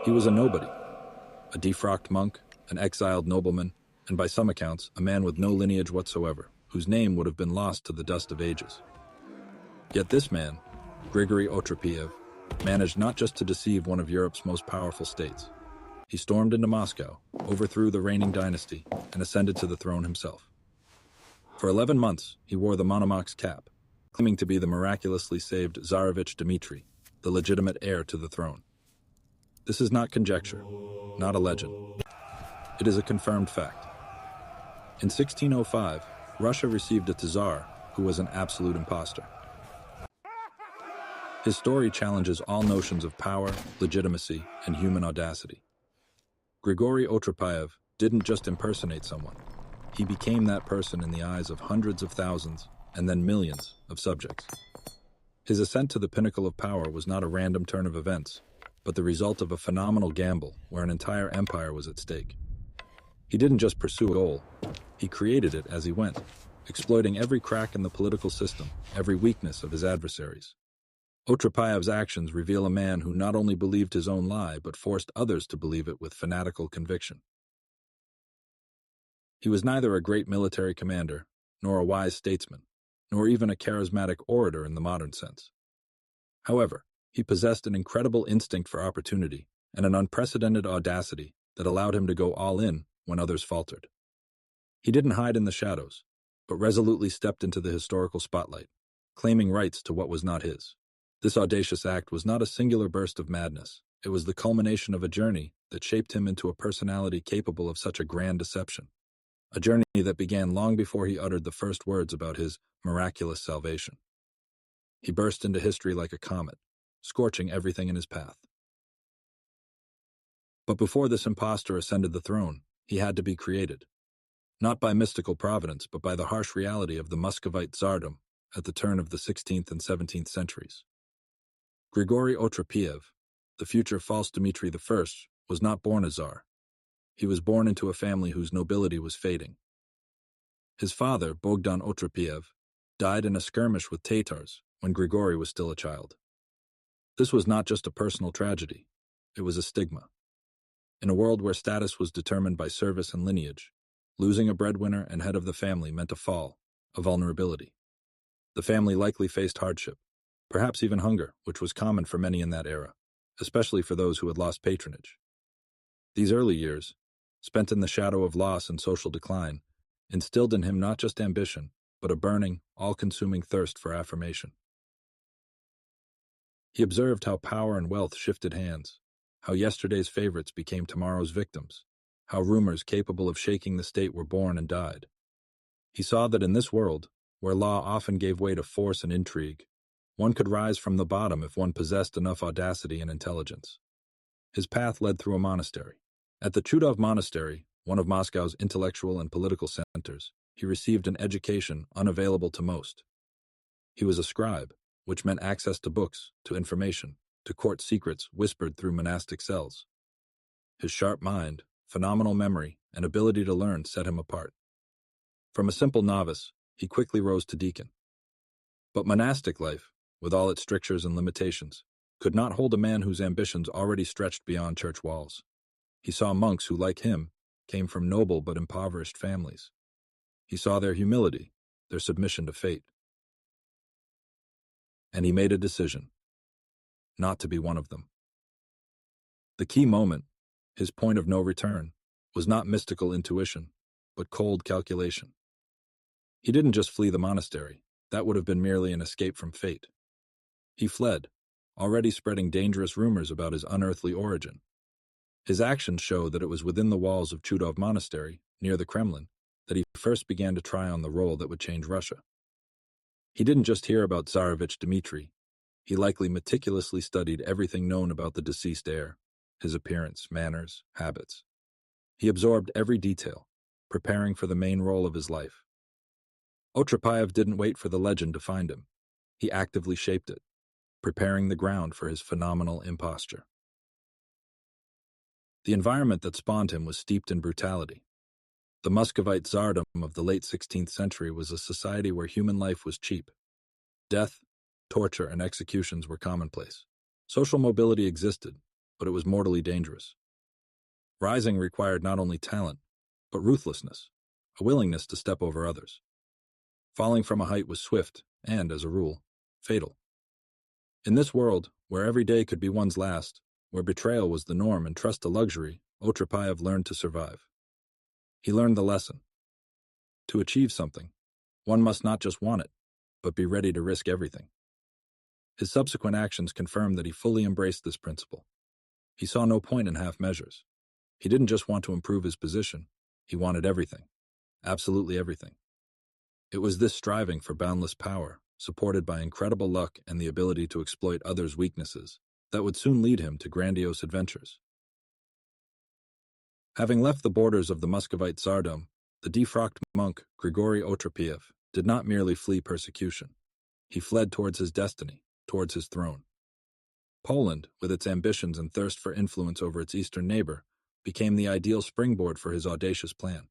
He was a nobody, a defrocked monk, an exiled nobleman, and by some accounts, a man with no lineage whatsoever, whose name would have been lost to the dust of ages. Yet this man, Grigory Otrepyev, managed not just to deceive one of Europe's most powerful states. He stormed into Moscow, overthrew the reigning dynasty, and ascended to the throne himself. For 11 months, he wore the Monomakh's cap, claiming to be the miraculously saved Tsarevich Dmitry, the legitimate heir to the throne. This is not conjecture, not a legend. It is a confirmed fact. In 1605, Russia received a Tsar who was an absolute impostor. His story challenges all notions of power, legitimacy, and human audacity. Grigory Otrepyev didn't just impersonate someone. He became that person in the eyes of hundreds of thousands and then millions of subjects. His ascent to the pinnacle of power was not a random turn of events, but the result of a phenomenal gamble where an entire empire was at stake. He didn't just pursue a goal, he created it as he went, exploiting every crack in the political system, every weakness of his adversaries. Otrepyev's actions reveal a man who not only believed his own lie, but forced others to believe it with fanatical conviction. He was neither a great military commander, nor a wise statesman, nor even a charismatic orator in the modern sense. However, he possessed an incredible instinct for opportunity and an unprecedented audacity that allowed him to go all in when others faltered. He didn't hide in the shadows, but resolutely stepped into the historical spotlight, claiming rights to what was not his. This audacious act was not a singular burst of madness. It was the culmination of a journey that shaped him into a personality capable of such a grand deception. A journey that began long before he uttered the first words about his miraculous salvation. He burst into history like a comet, scorching everything in his path. But before this impostor ascended the throne, he had to be created. Not by mystical providence, but by the harsh reality of the Muscovite Tsardom at the turn of the 16th and 17th centuries. Grigory Otrepyev, the future False Dmitry I, was not born a Tsar. He was born into a family whose nobility was fading. His father, Bogdan Otrepyev, died in a skirmish with Tatars when Grigory was still a child. This was not just a personal tragedy, it was a stigma. In a world where status was determined by service and lineage, losing a breadwinner and head of the family meant a fall, a vulnerability. The family likely faced hardship, perhaps even hunger, which was common for many in that era, especially for those who had lost patronage. These early years, spent in the shadow of loss and social decline, instilled in him not just ambition, but a burning, all-consuming thirst for affirmation. He observed how power and wealth shifted hands, how yesterday's favorites became tomorrow's victims, how rumors capable of shaking the state were born and died. He saw that in this world, where law often gave way to force and intrigue, one could rise from the bottom if one possessed enough audacity and intelligence. His path led through a monastery. At the Chudov Monastery, one of Moscow's intellectual and political centers, he received an education unavailable to most. He was a scribe, which meant access to books, to information, to court secrets whispered through monastic cells. His sharp mind, phenomenal memory, and ability to learn set him apart. From a simple novice, he quickly rose to deacon. But monastic life, with all its strictures and limitations, could not hold a man whose ambitions already stretched beyond church walls. He saw monks who, like him, came from noble but impoverished families. He saw their humility, their submission to fate. And he made a decision, not to be one of them. The key moment, his point of no return, was not mystical intuition, but cold calculation. He didn't just flee the monastery. That would have been merely an escape from fate. He fled, already spreading dangerous rumors about his unearthly origin. His actions show that it was within the walls of Chudov Monastery, near the Kremlin, that he first began to try on the role that would change Russia. He didn't just hear about Tsarevich Dmitry. He likely meticulously studied everything known about the deceased heir, his appearance, manners, habits. He absorbed every detail, preparing for the main role of his life. Otrepyev didn't wait for the legend to find him. He actively shaped it, preparing the ground for his phenomenal imposture. The environment that spawned him was steeped in brutality. The Muscovite Tsardom of the late 16th century was a society where human life was cheap. Death, torture, and executions were commonplace. Social mobility existed, but it was mortally dangerous. Rising required not only talent, but ruthlessness, a willingness to step over others. Falling from a height was swift and, as a rule, fatal. In this world, where every day could be one's last, where betrayal was the norm and trust a luxury, Otrepyev learned to survive. He learned the lesson. To achieve something, one must not just want it, but be ready to risk everything. His subsequent actions confirmed that he fully embraced this principle. He saw no point in half measures. He didn't just want to improve his position, he wanted everything. Absolutely everything. It was this striving for boundless power, supported by incredible luck and the ability to exploit others' weaknesses, that would soon lead him to grandiose adventures. Having left the borders of the Muscovite Tsardom, the defrocked monk Grigory Otrepyev did not merely flee persecution. He fled towards his destiny, towards his throne. Poland, with its ambitions and thirst for influence over its eastern neighbor, became the ideal springboard for his audacious plan.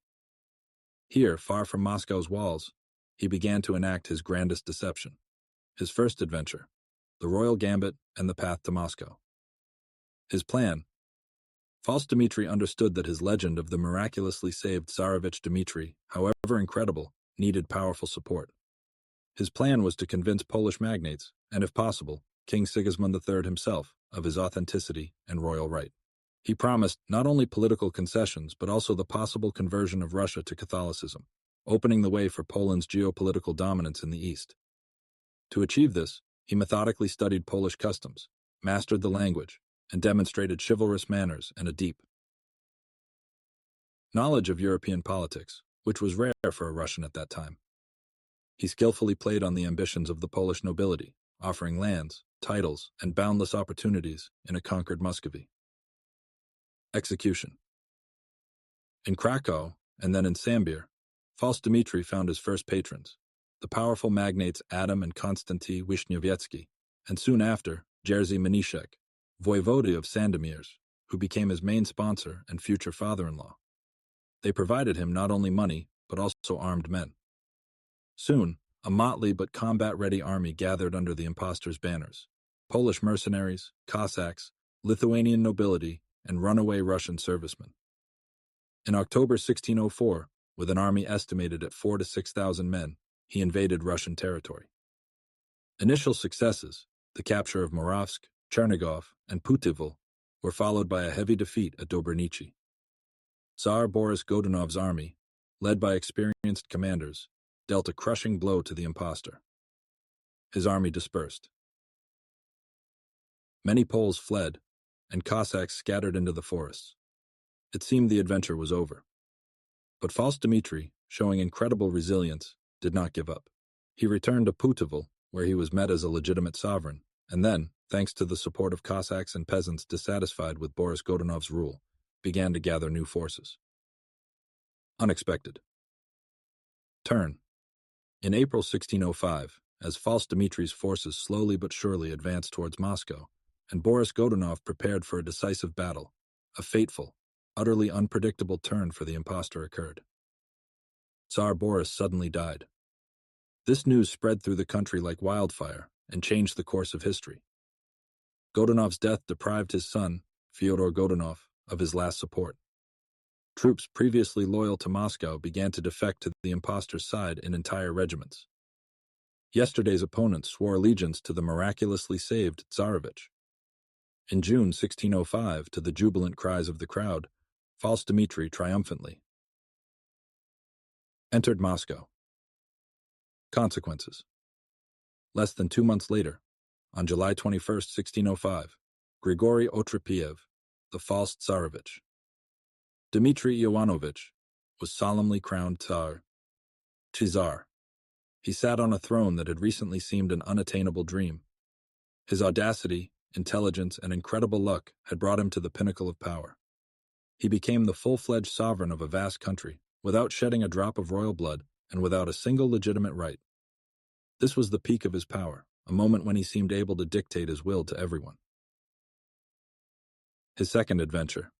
Here, far from Moscow's walls, he began to enact his grandest deception, his first adventure, the royal gambit and the path to Moscow. His plan. False Dmitry understood that his legend of the miraculously saved Tsarevich Dmitry, however incredible, needed powerful support. His plan was to convince Polish magnates, and if possible, King Sigismund III himself, of his authenticity and royal right. He promised not only political concessions but also the possible conversion of Russia to Catholicism, opening the way for Poland's geopolitical dominance in the East. To achieve this, he methodically studied Polish customs, mastered the language, and demonstrated chivalrous manners and a deep knowledge of European politics, which was rare for a Russian at that time. He skillfully played on the ambitions of the Polish nobility, offering lands, titles, and boundless opportunities in a conquered Muscovy. Execution. In Krakow, and then in Sambir, False Dmitry found his first patrons, the powerful magnates Adam and Konstanty Wishniowiecki, and soon after, Jerzy Mniszek, voivode of Sandomierz, who became his main sponsor and future father-in-law. They provided him not only money, but also armed men. Soon, a motley but combat-ready army gathered under the impostor's banners: Polish mercenaries, Cossacks, Lithuanian nobility, and runaway Russian servicemen. In October 1604, with an army estimated at 4,000 to 6,000 men, he invaded Russian territory. Initial successes, the capture of Moravsk, Chernigov, and Putyvl, were followed by a heavy defeat at Dobranichi. Tsar Boris Godunov's army, led by experienced commanders, dealt a crushing blow to the impostor. His army dispersed. Many Poles fled, and Cossacks scattered into the forests. It seemed the adventure was over. But False Dmitry, showing incredible resilience, did not give up. He returned to Putyvl, where he was met as a legitimate sovereign, and then, thanks to the support of Cossacks and peasants dissatisfied with Boris Godunov's rule, began to gather new forces. Unexpected turn. In April 1605, as False Dmitry's forces slowly but surely advanced towards Moscow, and Boris Godunov prepared for a decisive battle, a fateful, utterly unpredictable turn for the impostor occurred. Tsar Boris suddenly died. This news spread through the country like wildfire and changed the course of history. Godunov's death deprived his son, Fyodor Godunov, of his last support. Troops previously loyal to Moscow began to defect to the impostor's side in entire regiments. Yesterday's opponents swore allegiance to the miraculously saved Tsarevich. In June 1605, to the jubilant cries of the crowd, False Dmitry triumphantly entered Moscow. Consequences. Less than 2 months later, on July 21, 1605, Grigory Otrepyev, the false Tsarevich, Dmitry Ivanovich, was solemnly crowned Tsar. He sat on a throne that had recently seemed an unattainable dream. His audacity, intelligence, and incredible luck had brought him to the pinnacle of power. He became the full-fledged sovereign of a vast country, without shedding a drop of royal blood and without a single legitimate right. This was the peak of his power, a moment when he seemed able to dictate his will to everyone. His second adventure.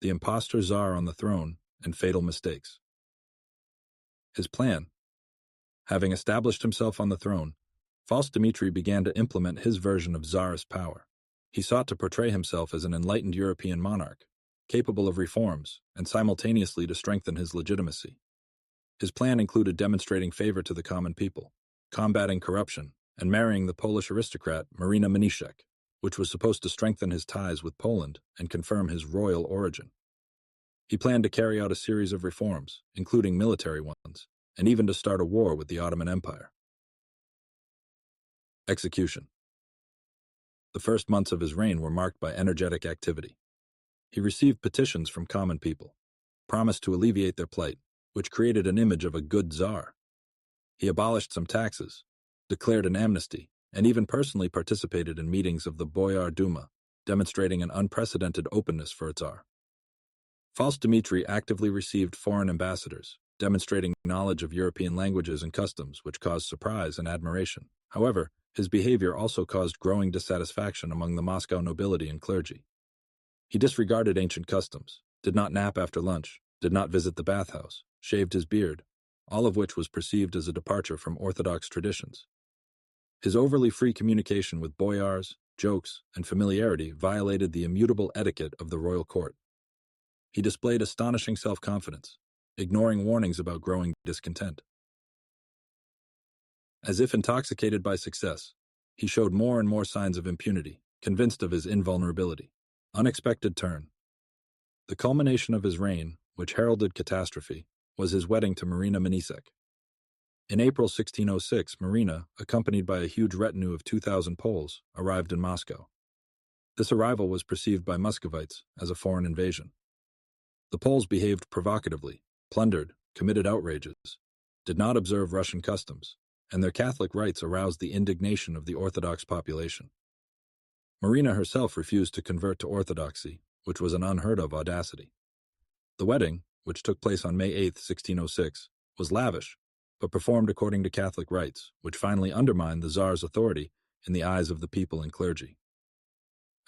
The impostor Tsar on the throne and fatal mistakes. His plan. Having established himself on the throne, False Dmitry began to implement his version of Tsarist power. He sought to portray himself as an enlightened European monarch, capable of reforms, and simultaneously to strengthen his legitimacy. His plan included demonstrating favor to the common people, combating corruption, and marrying the Polish aristocrat Marina Mniszek, which was supposed to strengthen his ties with Poland and confirm his royal origin. He planned to carry out a series of reforms, including military ones, and even to start a war with the Ottoman Empire. Execution. The first months of his reign were marked by energetic activity. He received petitions from common people, promised to alleviate their plight, which created an image of a good czar. He abolished some taxes, declared an amnesty, and even personally participated in meetings of the Boyar Duma, demonstrating an unprecedented openness for a tsar. False Dmitry actively received foreign ambassadors, demonstrating knowledge of European languages and customs, which caused surprise and admiration. However, his behavior also caused growing dissatisfaction among the Moscow nobility and clergy. He disregarded ancient customs, did not nap after lunch, did not visit the bathhouse, shaved his beard, all of which was perceived as a departure from orthodox traditions. His overly free communication with boyars, jokes, and familiarity violated the immutable etiquette of the royal court. He displayed astonishing self-confidence, ignoring warnings about growing discontent. As if intoxicated by success, he showed more and more signs of impunity, convinced of his invulnerability. Unexpected turn. The culmination of his reign, which heralded catastrophe, was his wedding to Marina Mniszek. In April 1606, Marina, accompanied by a huge retinue of 2,000 Poles, arrived in Moscow. This arrival was perceived by Muscovites as a foreign invasion. The Poles behaved provocatively, plundered, committed outrages, did not observe Russian customs, and their Catholic rites aroused the indignation of the Orthodox population. Marina herself refused to convert to Orthodoxy, which was an unheard-of audacity. The wedding, which took place on May 8, 1606, was lavish, but performed according to Catholic rites, which finally undermined the Tsar's authority in the eyes of the people and clergy.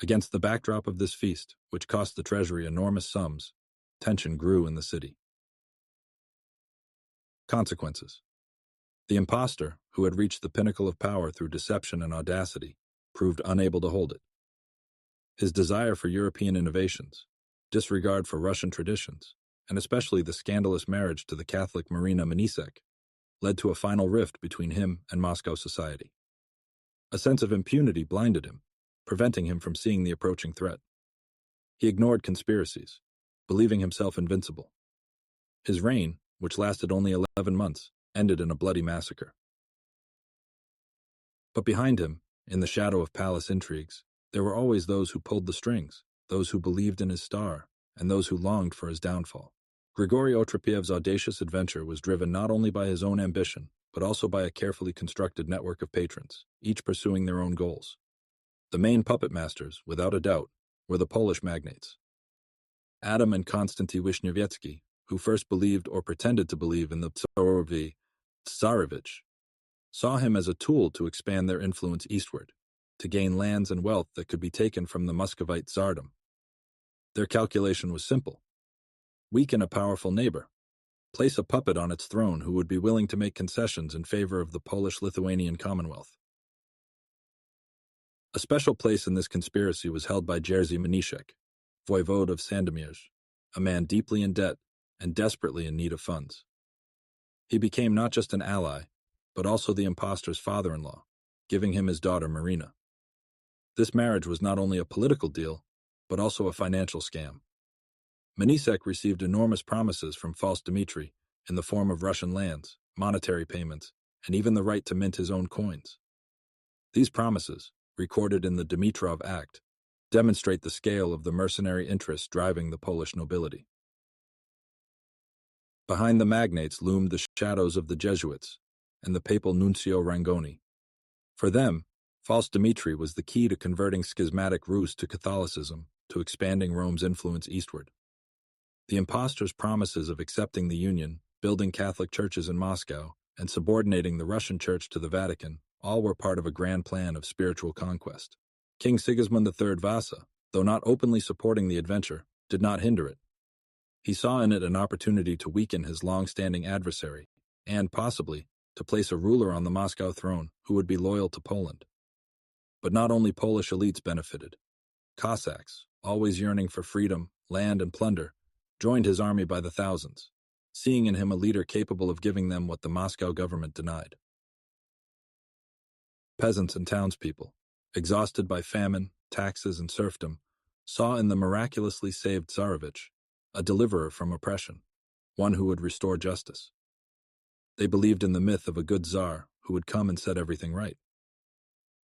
Against the backdrop of this feast, which cost the treasury enormous sums, tension grew in the city. Consequences. The impostor, who had reached the pinnacle of power through deception and audacity, proved unable to hold it. His desire for European innovations, disregard for Russian traditions, and especially the scandalous marriage to the Catholic Marina Mniszek, led to a final rift between him and Moscow society. A sense of impunity blinded him, preventing him from seeing the approaching threat. He ignored conspiracies, believing himself invincible. His reign, which lasted only 11 months, ended in a bloody massacre. But behind him, in the shadow of palace intrigues, there were always those who pulled the strings, those who believed in his star, and those who longed for his downfall. Grigory Otrepyev's audacious adventure was driven not only by his own ambition, but also by a carefully constructed network of patrons, each pursuing their own goals. The main puppet masters, without a doubt, were the Polish magnates. Adam and Konstanty Wisniewicki, who first believed or pretended to believe in the Tsarevich, saw him as a tool to expand their influence eastward, to gain lands and wealth that could be taken from the Muscovite Tsardom. Their calculation was simple. Weaken a powerful neighbor. Place a puppet on its throne who would be willing to make concessions in favor of the Polish-Lithuanian Commonwealth. A special place in this conspiracy was held by Jerzy Mniszek, voivode of Sandomierz, a man deeply in debt and desperately in need of funds. He became not just an ally, but also the impostor's father-in-law, giving him his daughter Marina. This marriage was not only a political deal, but also a financial scam. Mniszek received enormous promises from False Dmitry in the form of Russian lands, monetary payments, and even the right to mint his own coins. These promises, recorded in the Dimitrov Act, demonstrate the scale of the mercenary interests driving the Polish nobility. Behind the magnates loomed the shadows of the Jesuits and the papal nuncio Rangoni. For them, False Dmitry was the key to converting schismatic Rus to Catholicism, to expanding Rome's influence eastward. The impostor's promises of accepting the Union, building Catholic churches in Moscow, and subordinating the Russian Church to the Vatican all were part of a grand plan of spiritual conquest. King Sigismund III Vasa, though not openly supporting the adventure, did not hinder it. He saw in it an opportunity to weaken his long-standing adversary and, possibly, to place a ruler on the Moscow throne who would be loyal to Poland. But not only Polish elites benefited. Cossacks, always yearning for freedom, land, and plunder, joined his army by the thousands, seeing in him a leader capable of giving them what the Moscow government denied. Peasants and townspeople, exhausted by famine, taxes, and serfdom, saw in the miraculously saved Tsarevich a deliverer from oppression, one who would restore justice. They believed in the myth of a good Tsar who would come and set everything right.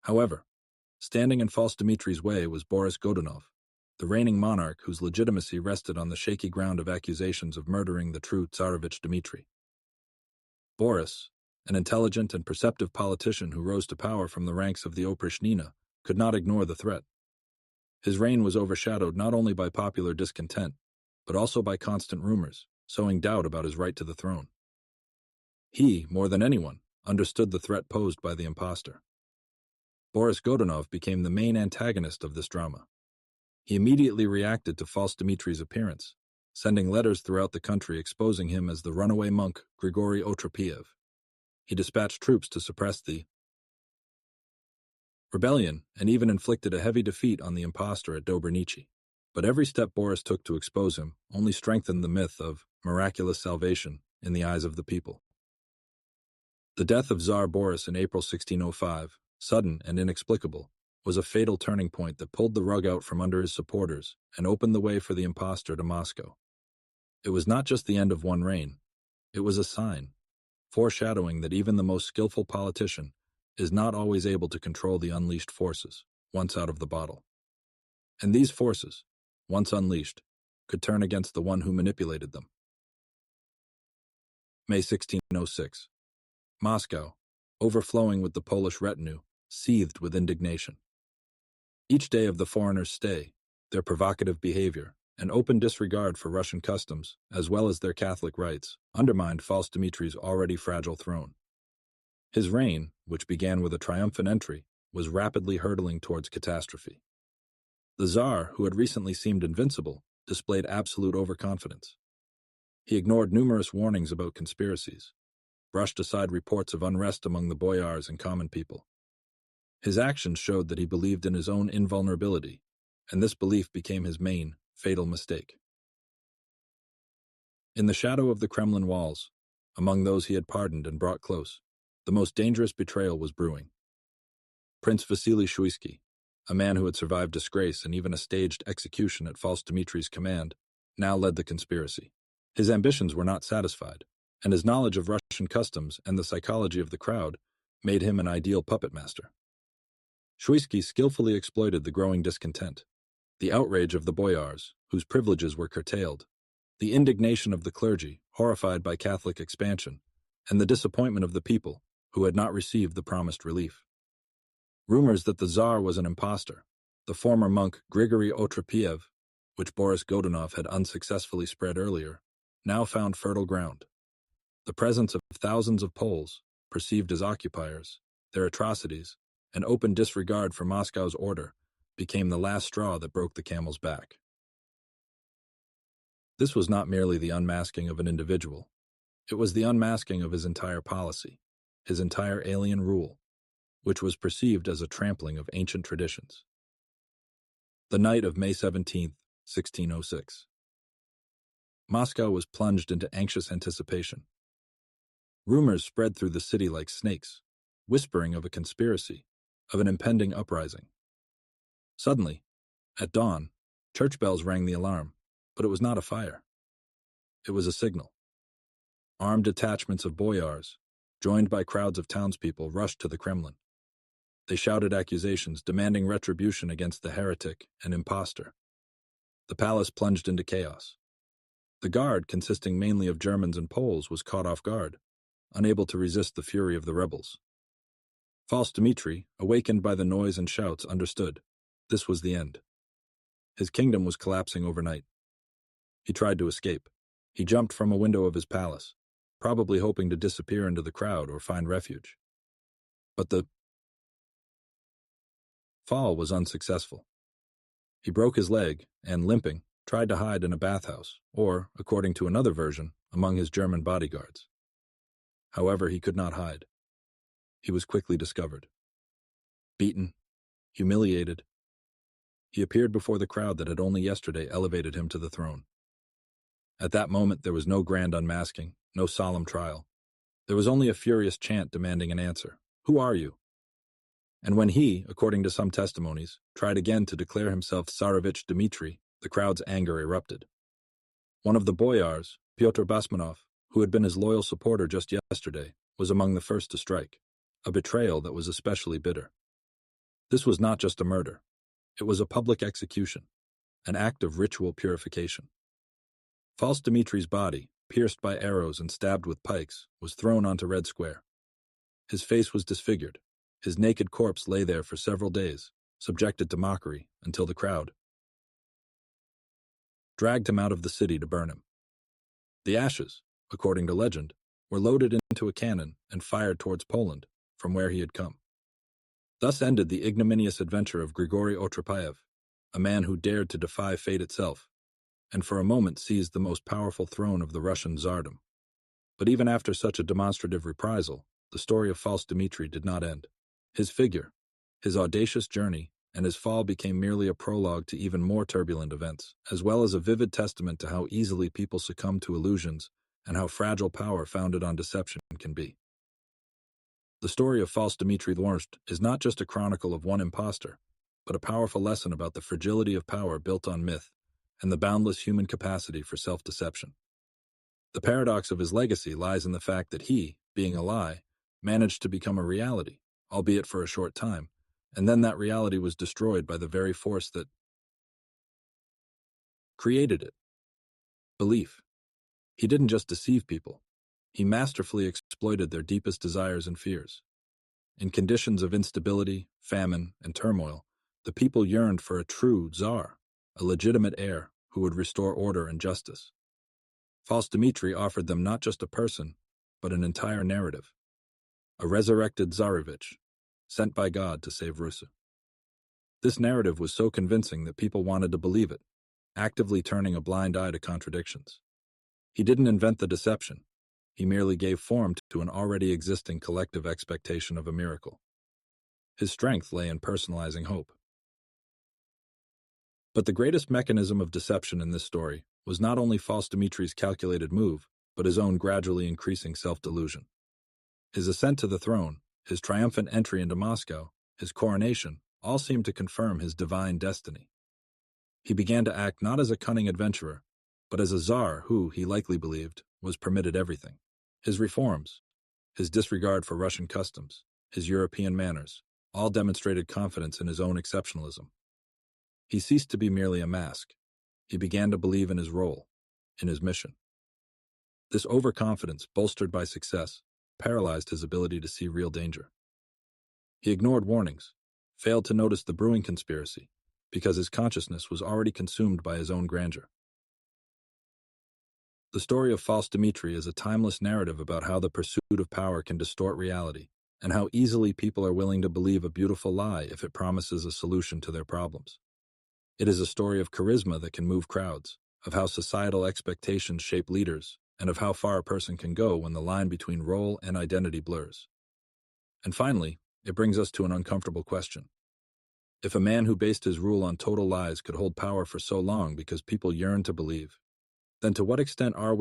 However, standing in False Dmitry's way was Boris Godunov, the reigning monarch whose legitimacy rested on the shaky ground of accusations of murdering the true Tsarevich Dmitry. Boris, an intelligent and perceptive politician who rose to power from the ranks of the Oprichnina, could not ignore the threat. His reign was overshadowed not only by popular discontent, but also by constant rumors, sowing doubt about his right to the throne. He, more than anyone, understood the threat posed by the impostor. Boris Godunov became the main antagonist of this drama. He immediately reacted to False Dmitry's appearance, sending letters throughout the country exposing him as the runaway monk Grigory Otrepyev. He dispatched troops to suppress the rebellion and even inflicted a heavy defeat on the impostor at Dobronichi. But every step Boris took to expose him only strengthened the myth of miraculous salvation in the eyes of the people. The death of Tsar Boris in April 1605, sudden and inexplicable, was a fatal turning point that pulled the rug out from under his supporters and opened the way for the impostor to Moscow. It was not just the end of one reign, it was a sign, foreshadowing that even the most skillful politician is not always able to control the unleashed forces once out of the bottle. And these forces, once unleashed, could turn against the one who manipulated them. May 1606. Moscow, overflowing with the Polish retinue, seethed with indignation. Each day of the foreigners' stay, their provocative behavior, and open disregard for Russian customs, as well as their Catholic rites, undermined False Dmitry's already fragile throne. His reign, which began with a triumphant entry, was rapidly hurtling towards catastrophe. The Tsar, who had recently seemed invincible, displayed absolute overconfidence. He ignored numerous warnings about conspiracies, brushed aside reports of unrest among the boyars and common people. His actions showed that he believed in his own invulnerability, and this belief became his main, fatal mistake. In the shadow of the Kremlin walls, among those he had pardoned and brought close, the most dangerous betrayal was brewing. Prince Vasily Shuisky, a man who had survived disgrace and even a staged execution at False Dmitry's command, now led the conspiracy. His ambitions were not satisfied, and his knowledge of Russian customs and the psychology of the crowd made him an ideal puppet master. Shuisky skillfully exploited the growing discontent, the outrage of the boyars, whose privileges were curtailed, the indignation of the clergy, horrified by Catholic expansion, and the disappointment of the people, who had not received the promised relief. Rumors that the Tsar was an impostor, the former monk Grigory Otrepyev, which Boris Godunov had unsuccessfully spread earlier, now found fertile ground. The presence of thousands of Poles, perceived as occupiers, their atrocities, and open disregard for Moscow's order became the last straw that broke the camel's back. This was not merely the unmasking of an individual. It was the unmasking of his entire policy, his entire alien rule, which was perceived as a trampling of ancient traditions. The night of May 17, 1606. Moscow was plunged into anxious anticipation. Rumors spread through the city like snakes, whispering of a conspiracy, of an impending uprising. Suddenly, at dawn, church bells rang the alarm, but it was not a fire. It was a signal. Armed detachments of boyars, joined by crowds of townspeople, rushed to the Kremlin. They shouted accusations, demanding retribution against the heretic and impostor. The palace plunged into chaos. The guard, consisting mainly of Germans and Poles, was caught off guard, unable to resist the fury of the rebels. False Dmitry, awakened by the noise and shouts, understood. This was the end. His kingdom was collapsing overnight. He tried to escape. He jumped from a window of his palace, probably hoping to disappear into the crowd or find refuge. But the fall was unsuccessful. He broke his leg and, limping, tried to hide in a bathhouse, or, according to another version, among his German bodyguards. However, he could not hide. He was quickly discovered. Beaten, humiliated, He appeared before the crowd that had only yesterday elevated him to the throne. At that moment there was no grand unmasking, no solemn trial. There was only a furious chant demanding an answer. Who are you? And when he, according to some testimonies, tried again to declare himself Tsarevich Dmitry, the crowd's anger erupted. One of the boyars, Pyotr Basmanov, who had been his loyal supporter just yesterday, was among the first to strike, a betrayal that was especially bitter. This was not just a murder. It was a public execution, an act of ritual purification. False Dmitry's body, pierced by arrows and stabbed with pikes, was thrown onto Red Square. His face was disfigured. His naked corpse lay there for several days, subjected to mockery, until the crowd dragged him out of the city to burn him. The ashes, according to legend, were loaded into a cannon and fired towards Poland, from where he had come. Thus ended the ignominious adventure of Grigory Otrepyev, a man who dared to defy fate itself, and for a moment seized the most powerful throne of the Russian Tsardom. But even after such a demonstrative reprisal, the story of False Dmitry did not end. His figure, his audacious journey, and his fall became merely a prologue to even more turbulent events, as well as a vivid testament to how easily people succumb to illusions and how fragile power founded on deception can be. The story of False Dmitry I is not just a chronicle of one impostor, but a powerful lesson about the fragility of power built on myth and the boundless human capacity for self-deception. The paradox of his legacy lies in the fact that he, being a lie, managed to become a reality, albeit for a short time, and then that reality was destroyed by the very force that created it. Belief. He didn't just deceive people. He masterfully exploited their deepest desires and fears. In conditions of instability, famine, and turmoil, the people yearned for a true Tsar, a legitimate heir who would restore order and justice. False Dmitry offered them not just a person, but an entire narrative. A resurrected Tsarevich, sent by God to save Russia. This narrative was so convincing that people wanted to believe it, actively turning a blind eye to contradictions. He didn't invent the deception. He merely gave form to an already existing collective expectation of a miracle. His strength lay in personalizing hope. But the greatest mechanism of deception in this story was not only False Dmitry's calculated move, but his own gradually increasing self-delusion. His ascent to the throne, his triumphant entry into Moscow, his coronation, all seemed to confirm his divine destiny. He began to act not as a cunning adventurer, but as a czar who, he likely believed, was permitted everything. His reforms, his disregard for Russian customs, his European manners, all demonstrated confidence in his own exceptionalism. He ceased to be merely a mask. He began to believe in his role, in his mission. This overconfidence, bolstered by success, paralyzed his ability to see real danger. He ignored warnings, failed to notice the brewing conspiracy, because his consciousness was already consumed by his own grandeur. The story of False Dmitry is a timeless narrative about how the pursuit of power can distort reality, and how easily people are willing to believe a beautiful lie if it promises a solution to their problems. It is a story of charisma that can move crowds, of how societal expectations shape leaders, and of how far a person can go when the line between role and identity blurs. And finally, it brings us to an uncomfortable question. If a man who based his rule on total lies could hold power for so long because people yearn to believe, then to what extent are